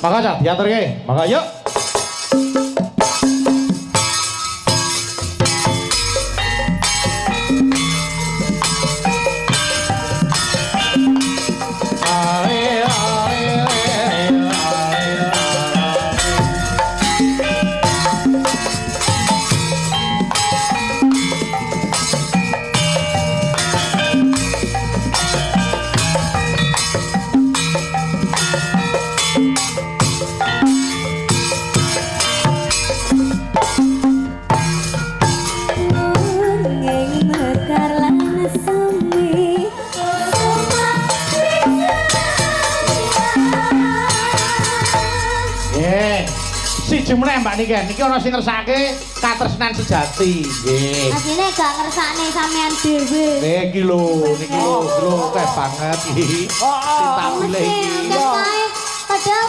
Maka cah diaturke. Maka yuk. Jumlah Mbak Niki ana sing ngersake katresnan sejati nggih. Asline gak ngersakne sampean dhewe. Niki lho, niki lho, kae banget iki. Cinta pilih iki. Padahal